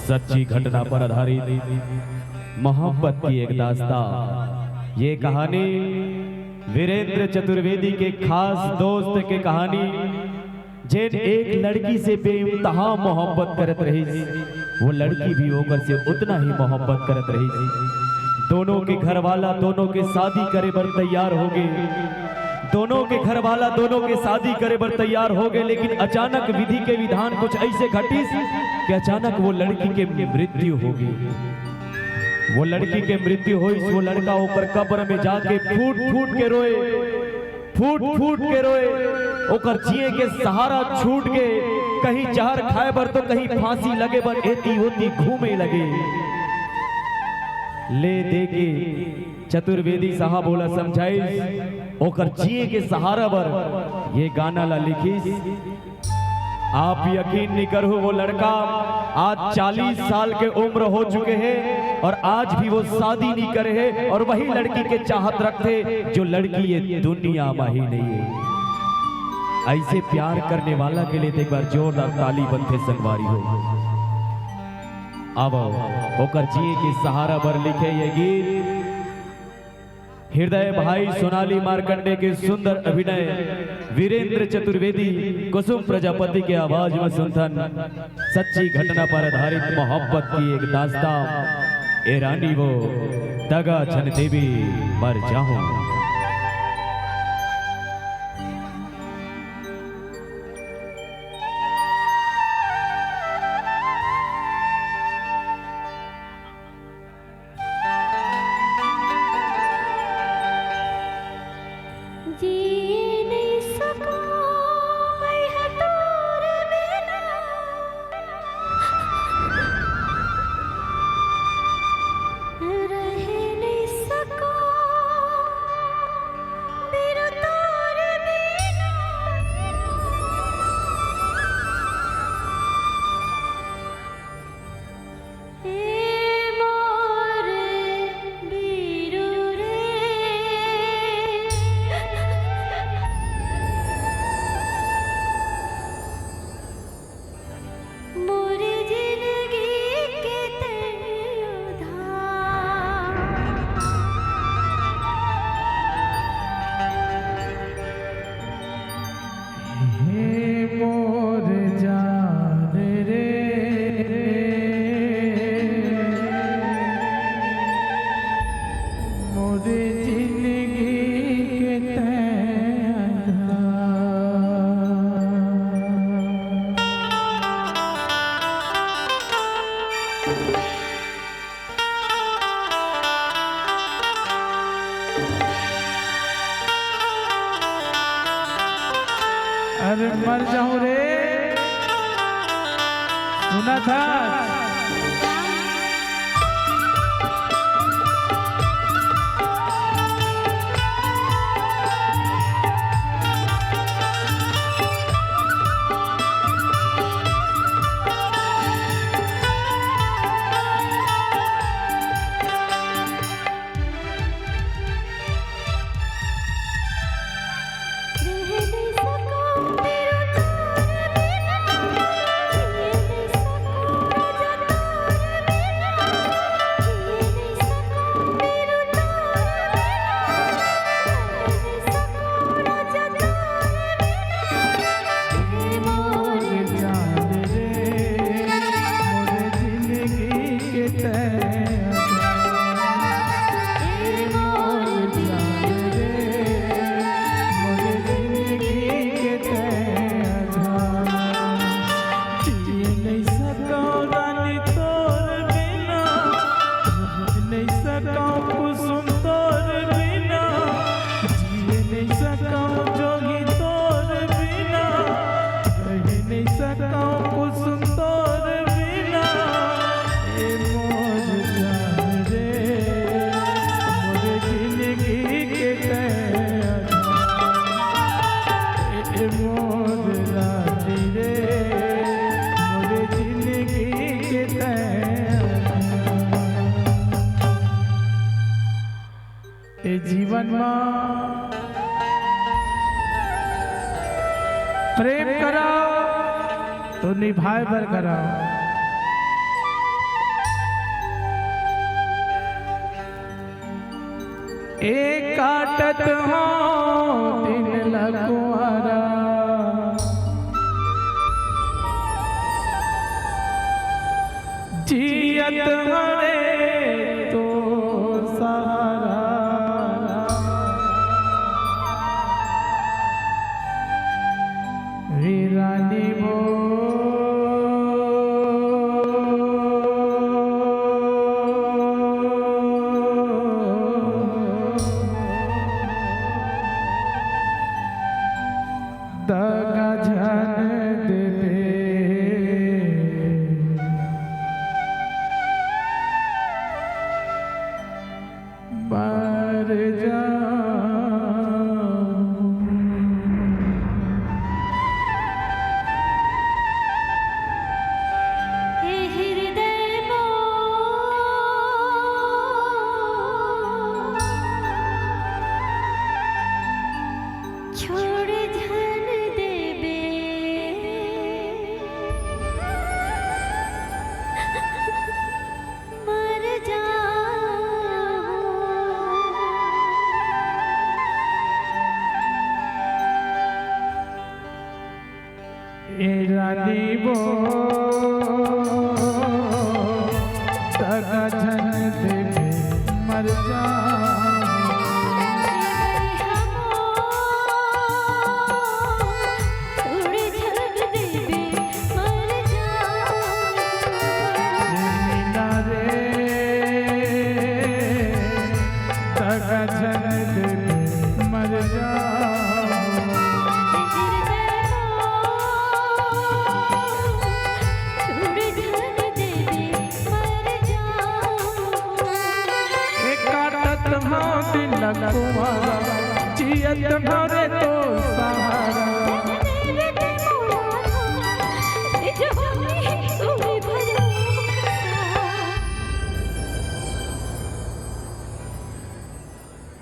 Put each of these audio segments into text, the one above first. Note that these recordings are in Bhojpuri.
सच्ची घटना पर आधारित मोहब्बत की एक दास्तां। ये कहानी वीरेंद्र चतुर्वेदी के खास दोस्त के कहानी, जिन एक लड़की से बेइंतहा मोहब्बत करत रही, वो लड़की भी होकर से उतना ही मोहब्बत करत रही। दोनों के घर वाला दोनों के शादी करे बर तैयार हो गए, दोनों के घर वाला दोनों के शादी करे बर तैयार हो गए। लेकिन अचानक विधि के विधान कुछ ऐसे घटी कि अचानक वो लड़की के मृत्यु हो गई। वो लड़की के मृत्यु हुई, वो लड़का ऊपर कब्र में जाके फूट फूट के रोए, फूट फूट के रोए। ओकर जिए के सहारा छूट के, कहीं जहर खाए बर तो कहीं फांसी लगे बर एती होती घूमे लगे। ले दे के चतुर्वेदी साहब बोला समझाई, ओकर जिए के सहारा बर ये गाना ला लिखी। आप यकीन नहीं करो, वो लड़का आज 40 साल के उम्र हो चुके हैं और आज भी वो शादी नहीं करे हैं, और वही लड़की के चाहत रखते जो लड़की ये दुनिया में ही नहीं है। ऐसे प्यार करने वाला के लिए एक बार जोरदार ताली बनते संगवारी हो। अब ओकर जिए के सहारा पर लिखे ये गीत हृदय भाई सोनाली मार्कंडे के सुंदर अभिनय, वीरेंद्र चतुर्वेदी कुसुम प्रजापति के आवाज में सुनथन। सच्ची घटना पर आधारित मोहब्बत की एक दास्तां। ए रानी वो दगा छन देवी मर जाऊं। अरे मर जाऊं रे, सुना था जीवन में प्रेम कराओ तो निभाए बर कराओ, एक काटत हो दिन लकुआरा, जियत हरे तो सहारा, रे रानी वो दगा झन देवे मर रानी वो दगा झन देवे मर मीना रे दगा झन देवे मर लकुआरा, जियत भरे तो सहारा,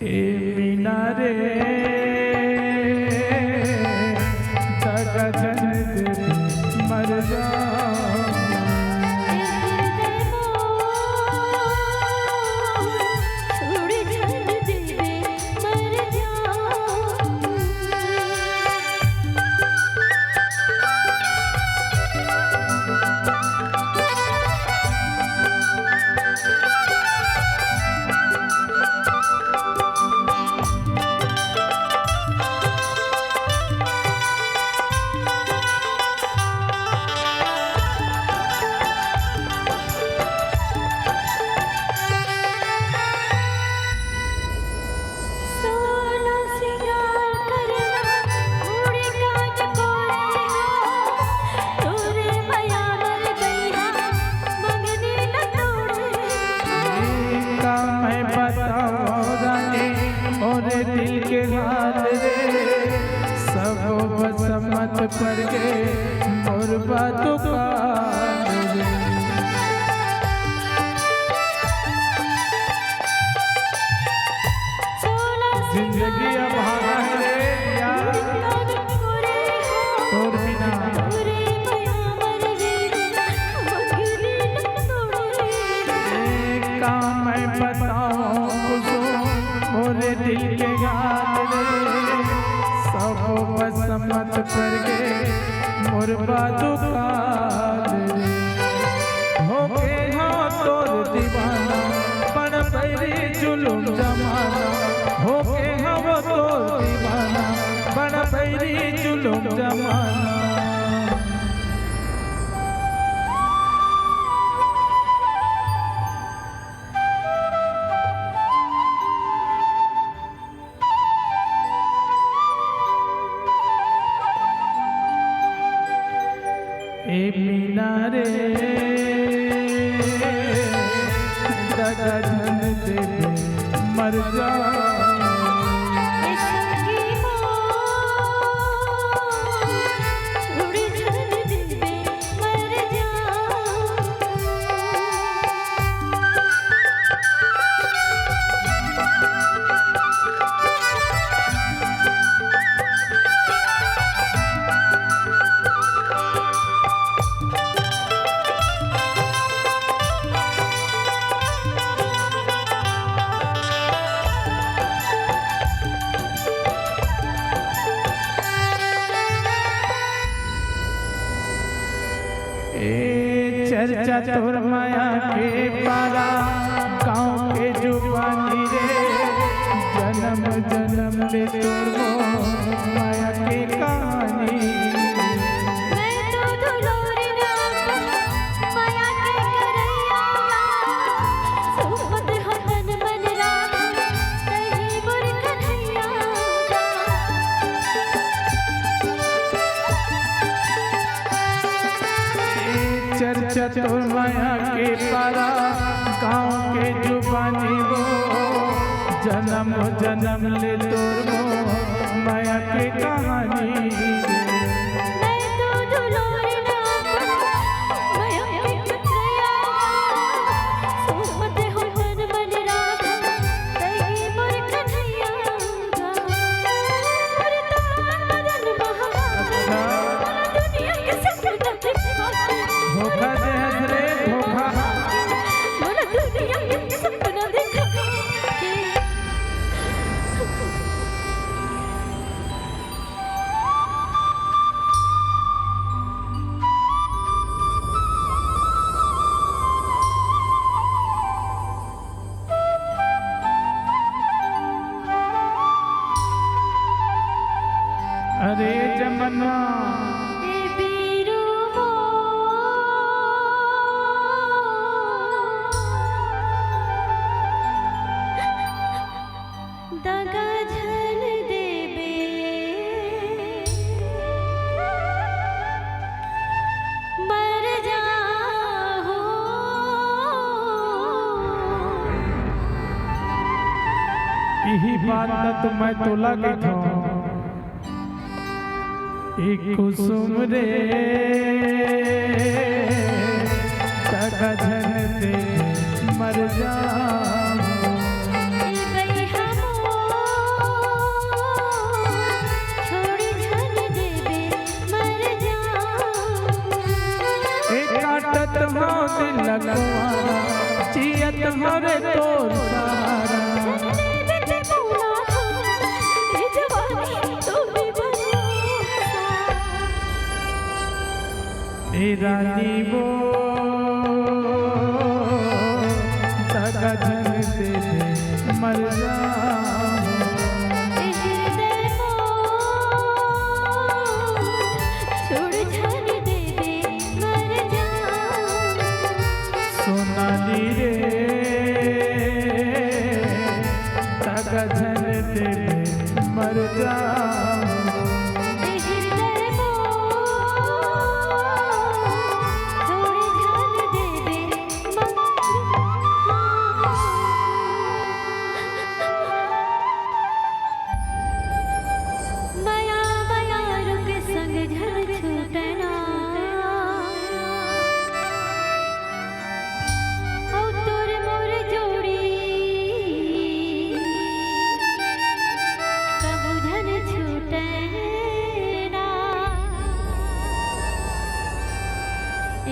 ए मीना रे दगा झन देवे मर दिल के हाल रे सब बसमत पर के मोर बातों का जिंदगी अब हारा है रे यार तोर बिना काम मैं बताऊं मोरे दिल के गाल रे सब बसमत कर के मोर बातों का हो के हाँ तोर दीवाना बड़ पैरी जुलुम जमाना हो के हाँ वो तोर दीवाना बड़ पैरी जुलुम जमाना ए मीना रे दगा झन देवे मर चर्चा तोर माया के पारा गाँव के जुबानी रे जन्म जन्म ले तोर माया के कहानी मैं तो दुलोरी माया के करैया सोहत हसन मन राम रही बुर कन्हैया चर्चा तोर माया के पारा गाँव के जुबानी वो जन्म जन्म ले तोर माया के कहानी मैं तो दुलोरी माया के करैया सोहत हसन मन राम रही बुर कन्हैया मदन महाराज दुनिया के सपना धोखा दे हसरे धोखा मन दुनिया के सपना देखा अरे जमना ए बीरू दगा झल देबे मर जाहो यही बात तो मैं तोला के था एक कुसुम रे तका झन दे मर जा गई हमो छोड़ी झल देबे मर जाओ एक काटत हो दिल लगवा चियत हो रे तोर सारा बेटे मौला हो ए जवानी तो भी भरोसा ए रानी वो तका झन दे मर जा हृदय छोड़ झल देबे मर जाओ सोनाली रे तका झन दे मर जा हृदय छोड़ झल देबे माया माया रुक संग झल छूटना औ तोर मोर जोड़ी कबू झल छूटना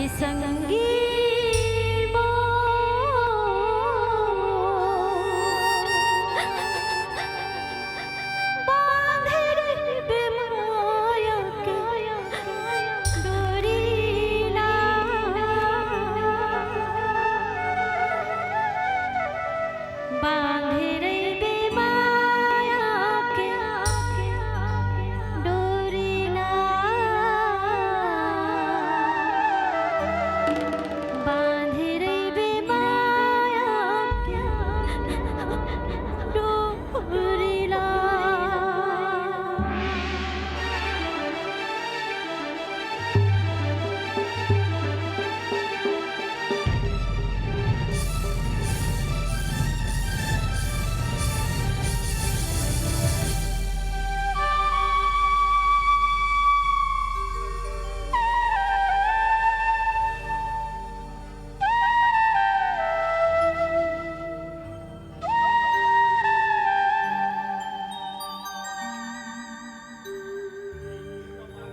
ए संगी बांधे रहिबे माया के डोरीला बांधे रहिबे माया के डोरीला बांधे रहिबे माया के डोरीला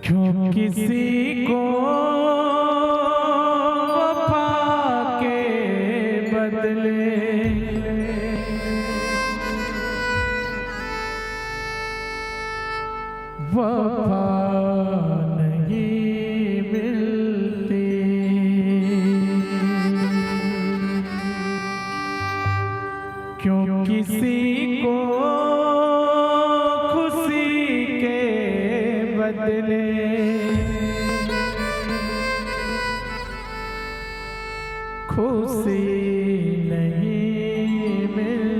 क्यों किसी को वफा के बदले वफा नहीं मिलती खुशी नहीं मिल